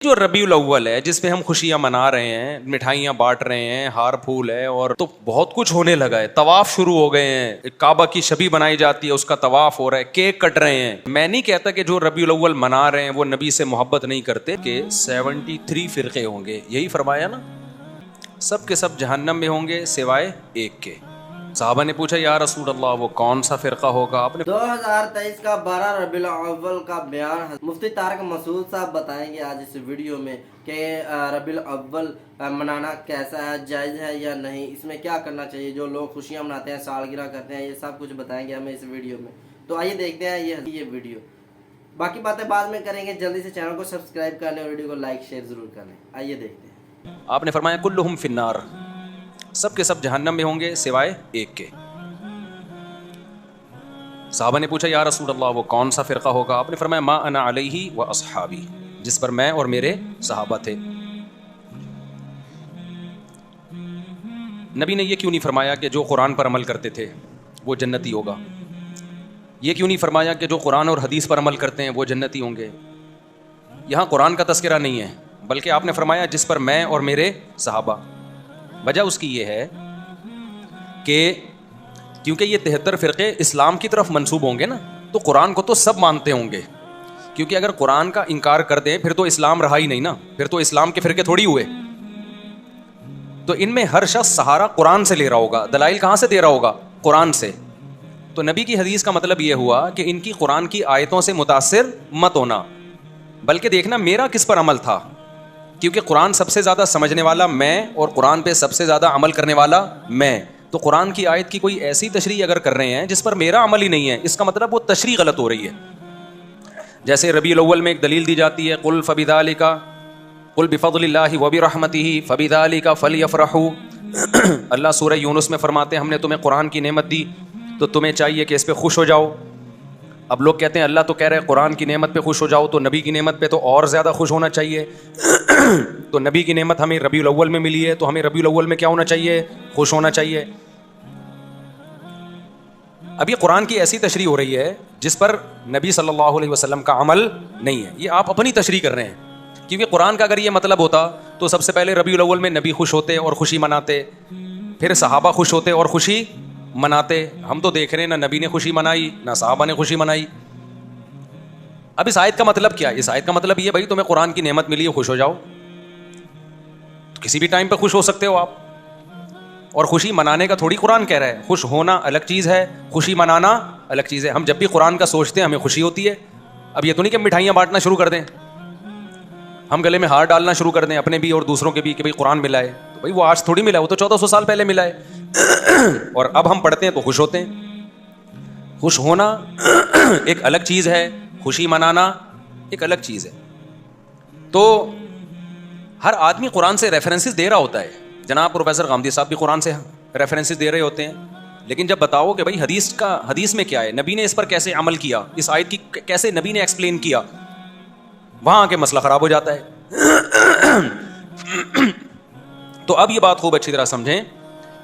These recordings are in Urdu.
جو ربیع الاول ہے جس پہ ہم خوشیاں منا رہے ہیں, مٹھائیاں بانٹ رہے ہیں, ہار پھول ہے, اور تو بہت کچھ ہونے لگا ہے. طواف شروع ہو گئے ہیں, کعبہ کی شبی بنائی جاتی ہے, اس کا طواف ہو رہا ہے, کیک کٹ رہے ہیں. میں نہیں کہتا کہ جو ربیع الاول منا رہے ہیں وہ نبی سے محبت نہیں کرتے, کہ 73 فرقے ہوں گے, یہی فرمایا نا, سب کے سب جہنم میں ہوں گے سوائے ایک کے. صحابہ نے پوچھا یا رسول اللہ وہ کون سا فرقہ ہوگا؟ آپ نے 2023 کا 12 ربیع الاول کا بیان مفتی طارق مسعود صاحب بتائیں گے آج اس ویڈیو میں کہ ربیع الاول منانا کیسا ہے, جائز ہے یا نہیں, اس میں کیا کرنا چاہیے. جو لوگ خوشیاں مناتے ہیں, سالگرہ کرتے ہیں, یہ سب کچھ بتائیں گے ہمیں اس ویڈیو میں. تو آئیے دیکھتے ہیں یہ ویڈیو. باقی باتیں بعد میں کریں گے. جلدی سے چینل کو سبسکرائب کر لیں اور ویڈیو کو لائک شیئر ضرور کر لیں. آئیے دیکھتے ہیں. آپ نے فرمایا کلہم فی النار, سب کے سب جہنم میں ہوں گے سوائے ایک کے. صحابہ نے پوچھا یا رسول اللہ وہ کون سا فرقہ ہوگا؟ آپ نے فرمایا ما انا علیہ و اصحابی, جس پر میں اور میرے صحابہ تھے. نبی نے یہ کیوں نہیں فرمایا کہ جو قرآن پر عمل کرتے تھے وہ جنتی ہوگا؟ یہ کیوں نہیں فرمایا کہ جو قرآن اور حدیث پر عمل کرتے ہیں وہ جنتی ہوں گے؟ یہاں قرآن کا تذکرہ نہیں ہے, بلکہ آپ نے فرمایا جس پر میں اور میرے صحابہ. وجہ اس کی یہ ہے کہ کیونکہ یہ 73 فرقے اسلام کی طرف منسوب ہوں گے نا, تو قرآن کو تو سب مانتے ہوں گے, کیونکہ اگر قرآن کا انکار کر دیں پھر تو اسلام رہا ہی نہیں نا, پھر تو اسلام کے فرقے تھوڑی ہوئے. تو ان میں ہر شخص سہارا قرآن سے لے رہا ہوگا, دلائل کہاں سے دے رہا ہوگا؟ قرآن سے. تو نبی کی حدیث کا مطلب یہ ہوا کہ ان کی قرآن کی آیتوں سے متاثر مت ہونا, بلکہ دیکھنا میرا کس پر عمل تھا, کیونکہ قرآن سب سے زیادہ سمجھنے والا میں اور قرآن پہ سب سے زیادہ عمل کرنے والا میں. تو قرآن کی آیت کی کوئی ایسی تشریح اگر کر رہے ہیں جس پر میرا عمل ہی نہیں ہے, اس کا مطلب وہ تشریح غلط ہو رہی ہے. جیسے ربیع الاول میں ایک دلیل دی جاتی ہے قل فبذالک قل بفضل اللہ وبرحمتہ فبذالک فلیفرحوا. اللہ سورہ یونس میں فرماتے ہیں ہم نے تمہیں قرآن کی نعمت دی تو تمہیں چاہیے کہ اس پہ خوش ہو جاؤ. اب لوگ کہتے ہیں اللہ تو کہہ رہے قرآن کی نعمت پہ خوش ہو جاؤ, تو نبی کی نعمت پہ تو اور زیادہ خوش ہونا چاہیے. تو نبی کی نعمت ہمیں ربیع الاول میں ملی ہے, تو ہمیں ربیع الاول میں کیا ہونا چاہیے؟ خوش ہونا چاہیے. اب یہ قرآن کی ایسی تشریح ہو رہی ہے جس پر نبی صلی اللہ علیہ وسلم کا عمل نہیں ہے. یہ آپ اپنی تشریح کر رہے ہیں, کیونکہ قرآن کا اگر یہ مطلب ہوتا تو سب سے پہلے ربیع الاول میں نبی خوش ہوتے اور خوشی مناتے, پھر صحابہ خوش ہوتے اور خوشی مناتے. ہم تو دیکھ رہے ہیں نہ نبی نے خوشی منائی نہ صحابہ نے خوشی منائی. اب اس آیت کا مطلب کیا؟ اس آیت کا مطلب یہ بھائی تمہیں قرآن کی نعمت ملی ہے, خوش ہو جاؤ. تو کسی بھی ٹائم پہ خوش ہو سکتے ہو آپ, اور خوشی منانے کا تھوڑی قرآن کہہ رہا ہے. خوش ہونا الگ چیز ہے, خوشی منانا الگ چیز ہے. ہم جب بھی قرآن کا سوچتے ہیں ہمیں خوشی ہوتی ہے. اب یہ تو نہیں کہ مٹھائیاں بانٹنا شروع کر دیں, ہم گلے میں ہار ڈالنا شروع کر دیں اپنے بھی اور دوسروں کے بھی کہ بھائی قرآن ملا ہے. تو بھائی وہ آج تھوڑی ملا ہے, وہ تو 1400 سال پہلے ملا ہے. اور اب ہم پڑھتے ہیں تو خوش ہوتے ہیں. خوش ہونا ایک الگ چیز ہے, خوشی منانا ایک الگ چیز ہے. تو ہر آدمی قرآن سے ریفرنسز دے رہا ہوتا ہے. جناب پروفیسر غامدی صاحب بھی قرآن سے ریفرنسز دے رہے ہوتے ہیں, لیکن جب بتاؤ کہ بھائی حدیث میں کیا ہے, نبی نے اس پر کیسے عمل کیا, اس آیت کی کیسے نبی نے ایکسپلین کیا, وہاں کے مسئلہ خراب ہو جاتا ہے. تو اب یہ بات خوب اچھی طرح سمجھیں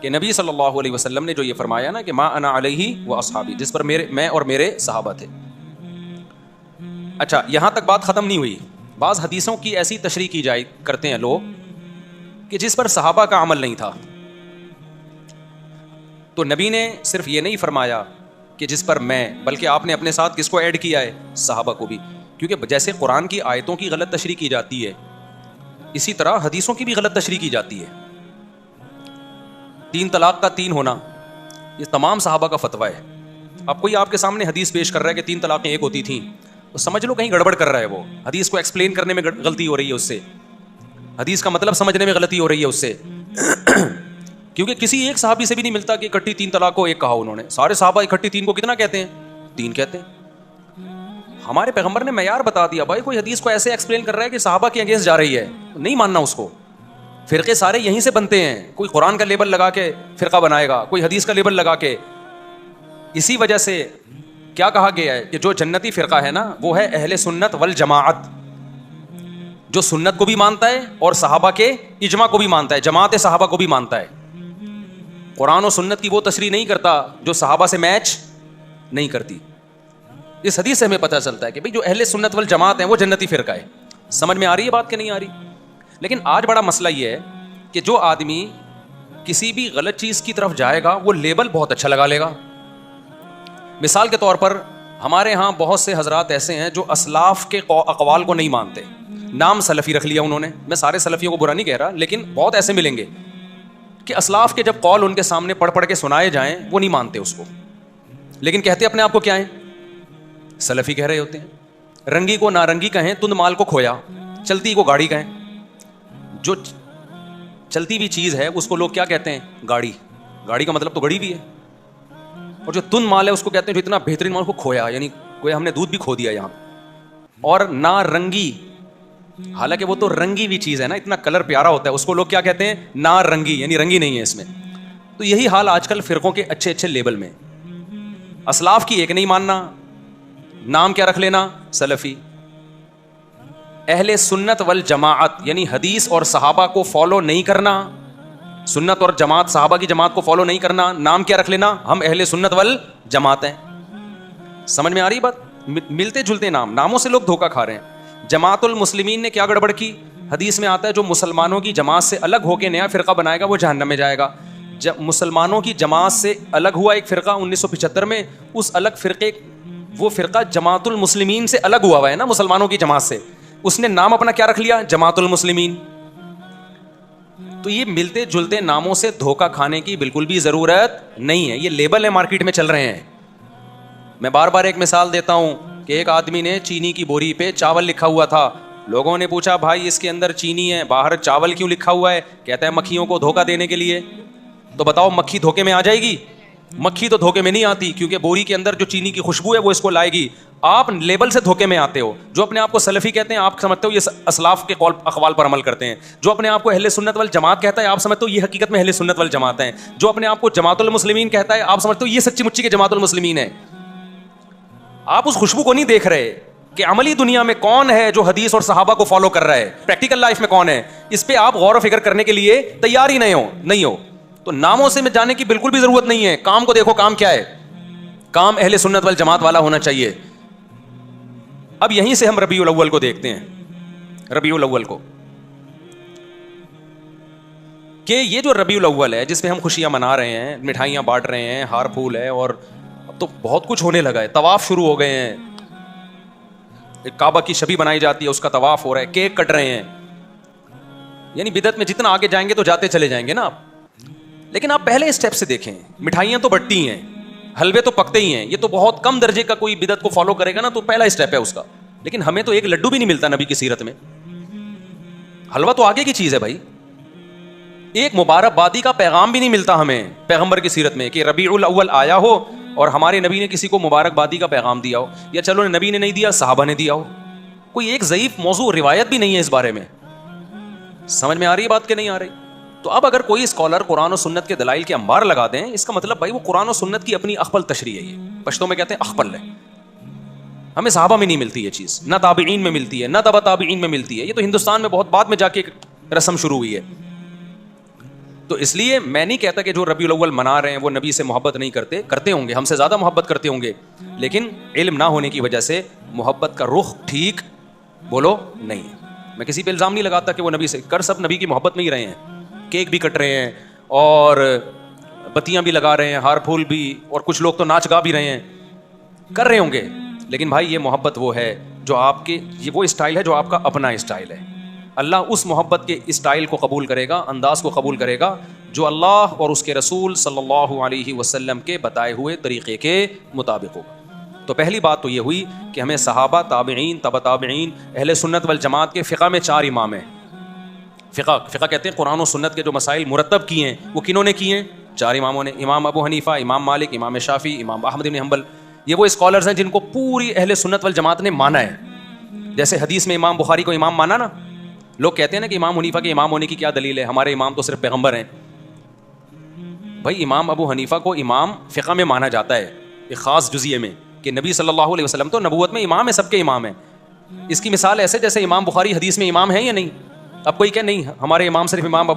کہ نبی صلی اللہ علیہ وسلم نے جو یہ فرمایا نا کہ ما انا علیہ و اصحابی, جس پر میں اور میرے صحابہ تھے. اچھا, یہاں تک بات ختم نہیں ہوئی. بعض حدیثوں کی ایسی تشریح کی جائے کرتے ہیں لوگ کہ جس پر صحابہ کا عمل نہیں تھا. تو نبی نے صرف یہ نہیں فرمایا کہ جس پر میں, بلکہ آپ نے اپنے ساتھ کس کو ایڈ کیا ہے؟ صحابہ کو بھی. کیونکہ جیسے قرآن کی آیتوں کی غلط تشریح کی جاتی ہے, اسی طرح حدیثوں کی بھی غلط تشریح کی جاتی ہے. 3 طلاق کا 3 ہونا یہ تمام صحابہ کا فتویٰ ہے. اب کوئی آپ کے سامنے حدیث پیش کر رہا ہے کہ 3 طلاقیں ایک ہوتی تھیں, تو سمجھ لو کہیں گڑبڑ کر رہا ہے. وہ حدیث کو ایکسپلین کرنے میں غلطی ہو رہی ہے اس سے, حدیث کا مطلب سمجھنے میں غلطی ہو رہی ہے اس سے. کیونکہ کسی ایک صحابی سے بھی نہیں ملتا کہ اکٹھی 3 طلاق کو ایک کہا انہوں نے. سارے صحابہ اکٹھی 3 کو کتنا کہتے ہیں؟ 3 کہتے ہیں. ہمارے پیغمبر نے معیار بتا دیا. بھائی کوئی حدیث کو ایسے ایکسپلین کر رہا ہے کہ صحابہ کے اگینسٹ جا رہی ہے, نہیں ماننا اس کو. فرقے سارے یہیں سے بنتے ہیں. کوئی قرآن کا لیبل لگا کے فرقہ بنائے گا, کوئی حدیث کا لیبل لگا کے. اسی وجہ سے کیا کہا گیا ہے کہ جو جنتی فرقہ ہے نا وہ ہے اہل سنت والجماعت, جو سنت کو بھی مانتا ہے اور صحابہ کے اجماع کو بھی مانتا ہے, جماعت صحابہ کو بھی مانتا ہے. قرآن و سنت کی وہ تشریح نہیں کرتا جو صحابہ سے میچ نہیں کرتی. اس حدیث سے ہمیں پتہ چلتا ہے کہ بھئی جو اہل سنت والجماعت ہیں وہ جنتی فرقہ ہے. سمجھ میں آ رہی ہے بات کہ نہیں آ رہی؟ لیکن آج بڑا مسئلہ یہ ہے کہ جو آدمی کسی بھی غلط چیز کی طرف جائے گا وہ لیبل بہت اچھا لگا لے گا. مثال کے طور پر ہمارے ہاں بہت سے حضرات ایسے ہیں جو اسلاف کے اقوال کو نہیں مانتے, نام سلفی رکھ لیا انہوں نے. میں سارے سلفیوں کو برا نہیں کہہ رہا, لیکن بہت ایسے ملیں گے کہ اسلاف کے جب قول ان کے سامنے پڑھ کے سنائے جائیں وہ نہیں مانتے اس کو, لیکن کہتے اپنے آپ کو کیا ہیں, سلفی کہہ رہے ہوتے ہیں. رنگی کو نارنگی کہیں, تند مال کو کھویا, چلتی کو گاڑی کہیں. جو چلتی بھی چیز ہے اس کو لوگ کیا کہتے ہیں, گاڑی. گاڑی کا مطلب تو گڑی بھی ہے. اور جو تند مال ہے اس کو کہتے ہیں جو اتنا بہترین مال کو کھویا, یعنی کوئی ہم نے دودھ بھی کھو دیا یہاں. اور نارنگی, حالانکہ وہ تو رنگی بھی چیز ہے نا, اتنا کلر پیارا ہوتا ہے, اس کو لوگ کیا کہتے ہیں, نارنگی, یعنی رنگی نہیں ہے اس میں. تو یہی حال آج کل فرقوں کے اچھے اچھے لیبل میں. اسلاف کی ایک نہیں ماننا, نام کیا رکھ لینا, سلفی. اہل سنت والجماعت یعنی حدیث اور صحابہ کو فالو نہیں کرنا, سنت اور جماعت, صحابہ کی جماعت کو فالو نہیں کرنا, نام کیا رکھ لینا, ہم اہل سنت والجماعت ہیں. سمجھ میں آ رہی بات؟ ملتے جلتے نام, ناموں سے لوگ دھوکہ کھا رہے ہیں. جماعت المسلمین نے کیا گڑبڑ کی, حدیث میں آتا ہے جو مسلمانوں کی جماعت سے الگ ہو کے نیا فرقہ بنائے گا وہ جہنم میں جائے گا. جب مسلمانوں کی جماعت سے الگ ہوا ایک فرقہ 1975 میں, اس الگ فرقے, وہ فرقہ جماعت المسلمین سے الگ ہوا ہے نا مسلمانوں کی جماعت سے, اس نے نام اپنا کیا رکھ لیا, جماعت المسلمین. تو یہ ملتے جلتے ناموں سے دھوکہ کھانے کی بالکل بھی ضرورت نہیں ہے. یہ لیبل ہے مارکیٹ میں چل رہے ہیں. میں بار بار ایک مثال دیتا ہوں کہ ایک آدمی نے چینی کی بوری پہ چاول لکھا ہوا تھا. لوگوں نے پوچھا بھائی اس کے اندر چینی ہے, باہر چاول کیوں لکھا ہوا ہے؟ کہتا ہے مکھیوں کو دھوکہ دینے کے لیے. تو بتاؤ مکھی دھوکے میں آ جائے گی؟ مکھی تو دھوکے میں نہیں آتی, کیونکہ بوری کے اندر جو چینی کی خوشبو ہے وہ اس کو لائے گی. آپ لیبل سے دھوکے میں آتے ہو. جو اپنے آپ کو سلفی کہتے ہیں آپ سمجھتے ہو یہ اسلاف کے قول اقوال پر عمل کرتے ہیں. جو اپنے آپ کو اہل سنت والجماعت کہتا ہے آپ سمجھتے ہو یہ حقیقت میں اہل سنت والجماعت ہیں. جو اپنے آپ کو جماعت المسلمین کہتا ہے آپ سمجھتے ہو یہ سچی مچی کے جماعت المسلمین ہے. آپ اس خوشبو کو نہیں دیکھ رہے کہ عملی دنیا میں کون ہے جو حدیث اور صحابہ کو فالو کر رہا ہے, پریکٹیکل لائف میں کون ہے, اس پہ آپ غور و فکر کرنے کے لیے تیار ہی نہیں ہو. تو ناموں سے میں جانے کی بالکل بھی ضرورت نہیں ہے. کام کو دیکھو, کام کیا ہے, کام اہل سنت والجماعت والا ہونا چاہیے. اب یہیں سے ہم ربیع الاول کو دیکھتے ہیں. ربیع الاول کو کہ یہ جو ربیع الاول ہے جس میں ہم خوشیاں منا رہے ہیں, مٹھائیاں بانٹ رہے ہیں, ہار پھول ہے, اور اب تو بہت کچھ ہونے لگا ہے. طواف شروع ہو گئے ہیں, ایک کعبہ کی شبیہ بنائی جاتی ہے, اس کا طواف ہو رہا ہے, کیک کٹ رہے ہیں. یعنی بدعت میں جتنا آگے جائیں گے تو جاتے چلے جائیں گے نا آپ. لیکن آپ پہلے اسٹیپ سے دیکھیں, مٹھائیاں تو بٹتی ہیں, حلوے تو پکتے ہی ہیں. یہ تو بہت کم درجے کا کوئی بدعت کو فالو کرے گا نا تو پہلا اسٹیپ ہے اس کا. لیکن ہمیں تو ایک لڈو بھی نہیں ملتا نبی کی سیرت میں. حلوہ تو آگے کی چیز ہے بھائی. ایک مبارکبادی کا پیغام بھی نہیں ملتا ہمیں پیغمبر کی سیرت میں کہ ربیع الاول آیا ہو اور ہمارے نبی نے کسی کو مبارکبادی کا پیغام دیا ہو, یا چلو نبی نے نہیں دیا صحابہ نے دیا ہو. کوئی ایک ضعیف موضوع روایت بھی نہیں ہے اس بارے میں. سمجھ میں آ رہی ہے بات کہ نہیں آ رہی؟ تو اب اگر کوئی اسکالر قرآن و سنت کے دلائل کے انبار لگا دیں, اس کا مطلب بھائی وہ قرآن و سنت کی اپنی اخبل تشریح ہے. یہ پشتوں میں کہتے ہیں اخبل ہے. ہمیں صحابہ میں نہیں ملتی یہ چیز, نہ تابعین میں ملتی ہے, نہ تبع تابعین میں ملتی ہے. یہ تو ہندوستان میں بہت بعد میں جا کے رسم شروع ہوئی ہے. تو اس لیے میں نہیں کہتا کہ جو ربیع الاول منا رہے ہیں وہ نبی سے محبت نہیں کرتے ہوں گے, ہم سے زیادہ محبت کرتے ہوں گے, لیکن علم نہ ہونے کی وجہ سے محبت کا رخ ٹھیک بولو نہیں ہے. میں کسی پہ الزام نہیں لگاتا کہ وہ نبی سے کر, سب نبی کی محبت میں ہی رہے ہیں. کیک بھی کٹ رہے ہیں اور بتیاں بھی لگا رہے ہیں, ہار پھول بھی, اور کچھ لوگ تو ناچ گا بھی رہے ہیں, کر رہے ہوں گے. لیکن بھائی یہ محبت وہ ہے جو آپ کے, یہ وہ اسٹائل ہے جو آپ کا اپنا اسٹائل ہے. اللہ اس محبت کے اسٹائل کو قبول کرے گا, انداز کو قبول کرے گا جو اللہ اور اس کے رسول صلی اللہ علیہ وسلم کے بتائے ہوئے طریقے کے مطابق ہوگا. تو پہلی بات تو یہ ہوئی کہ ہمیں صحابہ, تابعین, تبع تابعین, اہل سنت والجماعت کے فقہ میں 4 امام ہیں. فقہ کہتے ہیں قرآن و سنت کے جو مسائل مرتب کیے ہیں وہ کنہوں نے کیے ہیں؟ 4 اماموں نے. امام ابو حنیفہ, امام مالک, امام شافعی, امام احمد بن حنبل. یہ وہ اسکالرز ہیں جن کو پوری اہل سنت والجماعت نے مانا ہے. جیسے حدیث میں امام بخاری کو امام مانا نا, لوگ کہتے ہیں نا کہ امام حنیفہ کے امام ہونے کی کیا دلیل ہے, ہمارے امام تو صرف پیغمبر ہیں. بھائی امام ابو حنیفہ کو امام فقہ میں مانا جاتا ہے ایک خاص جزیے میں, کہ نبی صلی اللہ علیہ وسلم تو نبوت میں امام ہے, سب کے امام ہیں. اس کی مثال ایسے جیسے امام بخاری حدیث میں امام ہیں یا نہیں. اب کوئی کہ نہیں ہمارے امام صرف امام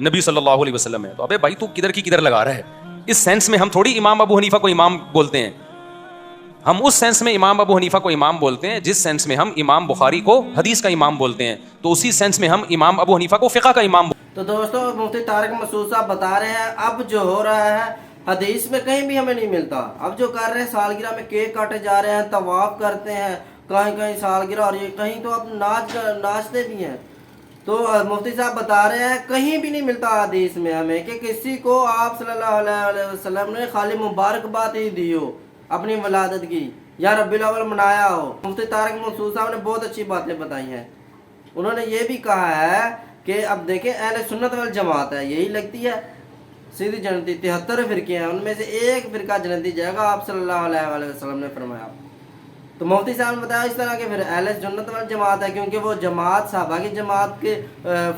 نبی صلی اللہ علیہ وسلم ہے, تو ابے بھائی تو کدھر کی کدھر لگا رہا ہے. اس سینس میں ہم تھوڑی امام ابو حنیفہ کو امام بولتے ہیں. ہم اس سینس میں امام ابو حنیفہ کو امام بولتے ہیں جس سینس میں ہم امام بخاری کو حدیث کا امام بولتے ہیں, تو اسی سینس میں ہم امام ابو حنیفہ کو فقہ کا امام تو دوستوں مفتی طارق مسعود صاحب بتا رہے ہیں اب جو ہو رہا ہے حدیث میں کہیں بھی ہمیں نہیں ملتا. اب جو کر رہے ہیں سالگرہ میں کیک کاٹے جا رہے ہیں, طواف کرتے ہیں, کہیں کہیں سالگرہ, اور یہ کہیں تو اب ناچتے بھی ہیں. تو مفتی صاحب بتا رہے ہیں کہیں بھی نہیں ملتا حدیث میں ہمیں کہ کسی کو آپ صلی اللہ علیہ وسلم نے خالی مبارکباد ہی دی ہو اپنی ولادت کی یا ربیع الاول منایا ہو. مفتی طارق مسعود صاحب نے بہت اچھی باتیں بتائی ہیں. انہوں نے یہ بھی کہا ہے کہ اب دیکھیں اہل سنت والجماعت ہے, یہی لگتی ہے سیدھی جنتی. 73 فرقے ہیں, ان میں سے ایک فرقہ جنتی جائے گا, آپ صلی اللہ علیہ وسلم نے فرمایا. تو مفتی صاحب نے بتایا اس طرح کہ پھر اہل سنت والجماعت ہے کیونکہ وہ جماعت صحابہ کی جماعت کے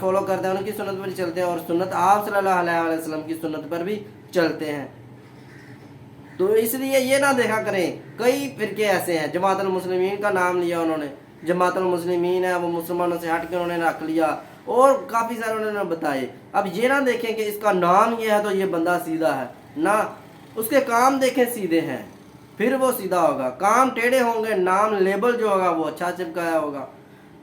فالو کرتے ہیں, ان کی سنت پر چلتے ہیں, اور سنت آپ صلی اللہ علیہ وسلم کی سنت پر بھی چلتے ہیں. تو اس لیے یہ نہ دیکھا کریں کئی فرقے ایسے ہیں. جماعت المسلمین کا نام لیا انہوں نے, جماعت المسلمین ہے وہ مسلمانوں سے ہٹ کے انہوں نے رکھ لیا, اور کافی سارے انہوں نے بتائے. اب یہ نہ دیکھیں کہ اس کا نام یہ ہے تو یہ بندہ سیدھا ہے, نہ اس کے کام دیکھیں سیدھے ہیں پھر وہ سیدھا ہوگا. کام ٹیڑھے ہوں گے, نام لیبل جو ہوگا وہ اچھا چپکایا ہوگا.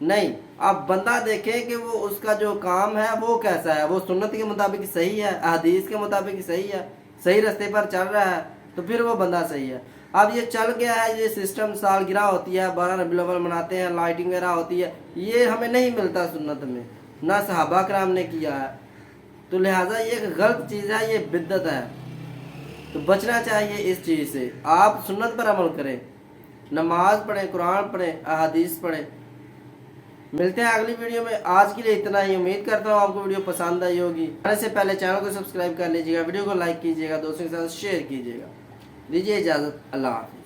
نہیں, آپ بندہ دیکھیں کہ وہ اس کا جو کام ہے وہ کیسا ہے, وہ سنت کے مطابق صحیح ہے, احادیث کے مطابق صحیح ہے, صحیح راستے پر چل رہا ہے, تو پھر وہ بندہ صحیح ہے. اب یہ چل گیا ہے, یہ سسٹم سالگرہ ہوتی ہے, 12 ربیع الاول مناتے ہیں, لائٹنگ وغیرہ ہوتی ہے, یہ ہمیں نہیں ملتا سنت میں, نہ صحابہ کرام نے کیا ہے. تو لہٰذا یہ ایک غلط چیز ہے, یہ بدعت ہے. تو بچنا چاہیے اس چیز سے. آپ سنت پر عمل کریں, نماز پڑھیں, قرآن پڑھیں, احادیث پڑھیں. ملتے ہیں اگلی ویڈیو میں. آج کے لیے اتنا ہی. امید کرتا ہوں آپ کو ویڈیو پسند آئی ہوگی. آنے سے پہلے چینل کو سبسکرائب کر لیجیے گا, ویڈیو کو لائک کیجیے گا, دوستوں کے ساتھ شیئر کیجیے گا. دیجیے اجازت, اللہ حافظ.